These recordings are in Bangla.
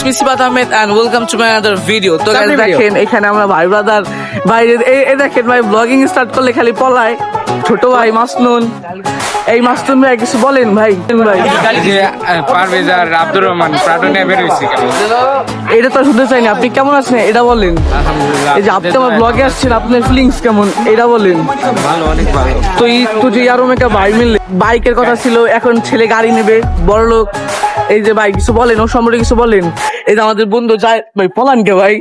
me Sibat Ahmed and welcome to my another video. তো guys দেখেন এখানে আমরা ভাই ব্রাদার ভাই এই দেখেন ভাই ব্লগিং স্টার্ট করলে খালি পলায় ছোট ভাই মাসনুন এই মাসনুন ভাই কিছু বলেন ভাই ভাই যে পারভেজ আর আব্দুর রহমান প্রাটনে বের হইছে এটা তো শুনতে চাইনি আপনি কেমন আছেন এটা বলেন এই যে আপনি আমার ব্লগে আসছেন আপনার ফিলিংস কেমন এটা বলেন ভালো অনেক ভালো তো যে আরো একটা ভাই মিললে বাইকের কথা ছিল এখন ছেলে গাড়ি নেবে বড়লোক এই যে ভাই কিছু বলেন ও সম্পর্কে কিছু বলেন এই যে আমাদের বন্ধু যায় ভাই পলান কে ভাই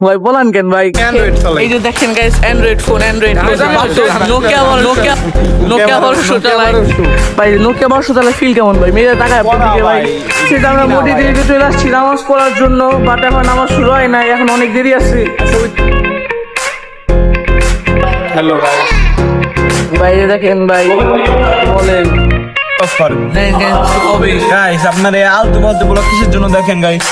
ভাই বলান কেন ভাই এই যে দেখেন guys Android phone Nokia version চালায় ভাই নোকিয়া ভার্সন চালায় ফিল কেমন ভাই মেয়েদের টাকায় আপনাকে ভাই সেটা আমরা মোটি দিকে চলে আসছি নামাজ পড়ার জন্য বাট এখন নামাজ শুরু হয় না এখন অনেক দেরি আছে হ্যালো ভাই দেখেন ভাই বলেন গাইস আপনার এই আলতু ফালতু গুলো কিসের জন্য দেখেন গাইস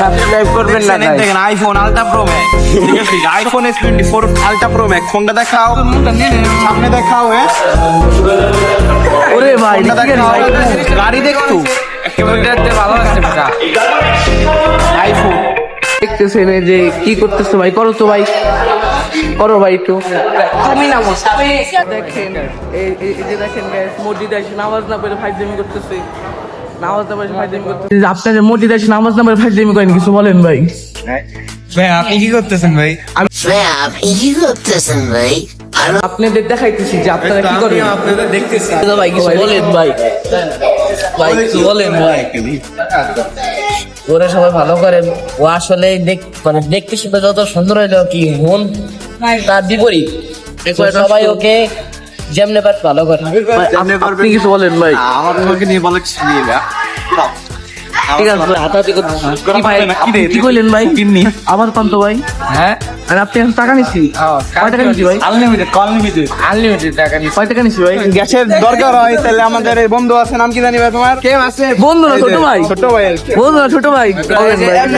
সাবস্ক্রাইব করবেন না গাইস দেখেন আইফোন আলট্রা প্রো ম্যাক্স ঠিক আছে iPhone S24 ultra pro max ফোনটা দেখাও সামনে দেখাও ওরে ভাই গাড়ি দেখতো একেবারে ভালো আছে আইফোন দেখতেছেন এই যে কি করতেছো ভাই করো তো ভাই করো ভাই একটু তুমি নামো দেখেন এই যে দেখেন গাইস মসজিদে এসে নামাজ না পড়ে ফাইজলামি করতেছে নামাজ না পড়ে ফাইজলামি করতেছে আপনাদের মসজিদে এসে নামাজ না পড়ে ফাইজলামি করেন কিছু বলেন ভাই ভাই আপনি কি করতেছেন ভাই আপনাদের দেখাইতেছি যে আপনারা কি করেন আপনাদের দেখতেছি ভাই কিছু বলেন ভাই ভাই কিছু বলেন ভাই ওরা সবাই ভালো করেন ও আসলে মানে দেখতে শুনতে যত সুন্দর হইলো কি মন তার বিপরীত সবাই ওকে যেমনে পারে ভালো করে আপনি কিছু বলেন ভাই আমার তোমাকে নিয়ে বলে কিছু নিয়ে না ঠিক আছে ভাই হাতাহাতি করতে কি কইলেন ভাই আবার পান তো ভাই হ্যাঁ আর আপনি এখন টাকা নিছি কয় টাকা নিছি ভাই আনলিমিটেড টাকা নিয়ে কয় টাকা নিছি ভাই গ্যাসের দরকার হয় তাহলে আমাদের এই বন্ধু আছে নাম কি জানি ভাই তোমার কে আছে বন্ধু না ছোট ভাই ছোট ভাই আর কি বন্ধু না ছোট ভাই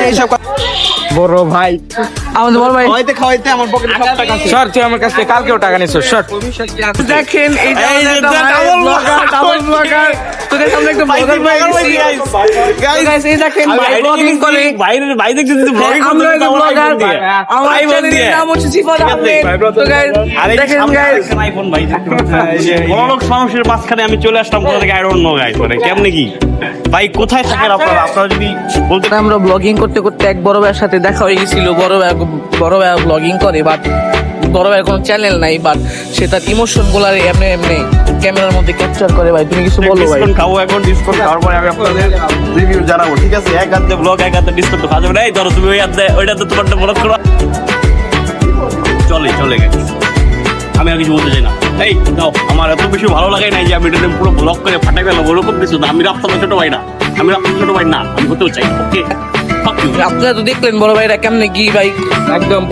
এইসব বড় ভাই আমাদের বড় ভাই খাওয়াইতে আমার পকেটে সব টাকা আছে শর্ট তুই আমার কাছ থেকে কালকেও টাকা নিছো শর্ট দেখেন এই ডাবল ব্লগার তোদের সামনে একটা ব্লগার ভাই গাইস এই দেখেন ভাই ব্লগিং করে ভাই দেখতে যদি ব্লগিং আমরা একটা ব্লগার আমার চ্যানেলের নাম হচ্ছে সিফাত আহমেদ তো গাইস দেখেন গাইস আইফোন ভাই বড়লোক মানুষের মাঝখানে আমি চলে আসলাম কোথা থেকে আই ডোন্ট নো গাইস মানে কেমনে কি ভাই কোথায় থাকেন আপনারা যদি বলতে আমরা ব্লগিং করতে করতে এক বড় ভাইয়ের সাথে দেখা হয়ে গেছিল বড় ভাই ব্লগিং করে বাট বড় ভাইয়ের কোনো চ্যানেল নাই বাট সে তার ইমোশন গুলো এমনি ক্যামেরার মধ্যে ক্যাপচার করে ভাই তুমি কিছু বলো ভাই ডিসকাউন্ট খাবো এখন ডিসকাউন্ট খাওয়ার পরে আমি আপনাদের রিভিউ জানাবো ঠিক আছে এক হাতে ব্লগ এক হাতে ডিসকাউন্ট তো খাওয়া যাবে না এই ধরো তুমি ওই হাতে ওইটাতে তোমারটা ব্লগ করো চলে গেছে আমি আর কিছু বলতে চাই না এই দাও আমার এত বেশি ভালো লাগে নাই যে আমি এটা পুরো ব্লগ করে ফাটাই ফেলবো ওরকম কিছু না আমি রাস্তা ছোট ভাই না আমি রাস্তা ছোট ভাই না আমি হতেও চাই ওকে আপনারা তো দেখলেন বড় ভাইরা কেমনে কি ভাই একদম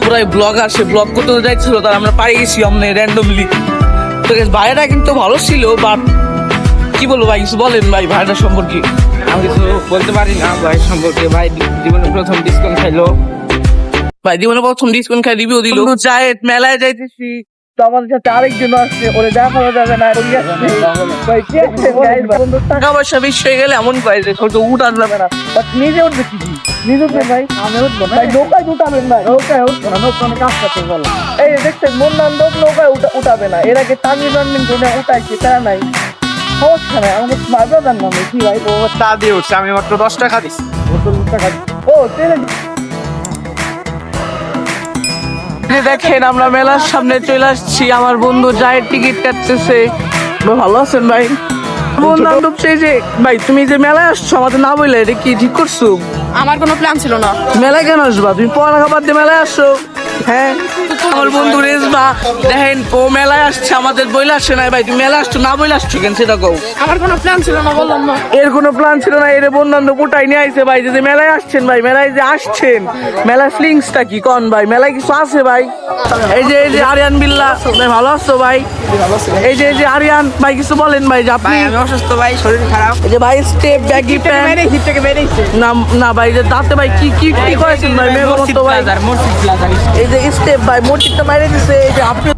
পুরাই ব্লগার সে ব্লগ করতে যাচ্ছিল তার আমরা পাই গেছি অমনে র্যান্ডমলি তো ভাইরা কিন্তু ভালো ছিল বাট কি বলবো ভাই কিছু বলেন ভাই ভাইরা সম্পর্কে আমি কিছু বলতে পারি না ভাই সম্পর্কে ভাই জীবনে প্রথম ডিসকাউন্ট খাইলো ভাই জীবনে প্রথম ডিসকাউন্ট খাই রিভিউ দিল চাই মেলায় যাইতেছি তো আমাদের সাথে আরেকজন আসছে ওরে দেখা করা যাবে না ভাই কি আছে টাকা পয়সা বেশি হয়ে গেলে এমন পাই যে ছোট উঠান যাবে না বাট নিজে উঠবে কি নিজে উঠবে ভাই আমি উঠবো না নৌকায় উঠাবেন না নৌকায় উঠবো না নৌকায় কাজ করতে বলো এই দেখছেন মন্নান্দ নৌকায় উঠাবে না এর আগে তামিল করে উঠাইছে তা নাই সমস্যা নাই আমাকে মারবে না কি ভাই ও তা দিয়ে উঠছে আমি মাত্র 10 টাকা দিছি ও তেলে দেখেন আমরা মেলার সামনে চলে আসছি আমার বন্ধু যায় টিকিট কাটতেছে ভালো আছেন ভাই বন্ধু বান্ধব সেই যে ভাই তুমি যে মেলায় আসছো আমাদের না বললে এটা কি ঠিক করছো আমার কোনো প্ল্যান ছিল না মেলায় কেন আসবা তুমি পড়ালেখা বাদ দিয়ে মেলায় আসছো হ্যাঁ আমার বন্ধু রেজবা দেখেন ও মেলায় আসছে আমাদের বইলে আসছে না ভাই তুমি মেলায় আসছো না বইলে আসছো কেন সেটা কও আমার কোনো প্ল্যান ছিল না বললাম না এর কোনো প্ল্যান ছিল না এর বন্ধু বান্ধব উঠাই নিয়ে আইছে ভাই যে মেলায় আসছেন ভাই মেলায় যে আসছেন মেলায় ফিলিংসটা কি কোন ভাই মেলায় কিছু আছে ভাই এই যে আরিয়ান বিল্লা ভাই ভালো আছো ভাই এই যে আরিয়ান ভাই কিছু বলেন ভাই যে আপনি আমি অসুস্থ ভাই শরীর খারাপ এই যে ভাই স্টেপ ব্যাগি প্যান্ট হিট থেকে বেরিয়েছে না ভাই যে দাঁতে ভাই কি করেছেন ভাই মেয়ের মতো ভাই মসজিদ প্লাজা এই যে স্টেপ ভাই মোটিটা মাইরে দিছে এই যে আপনি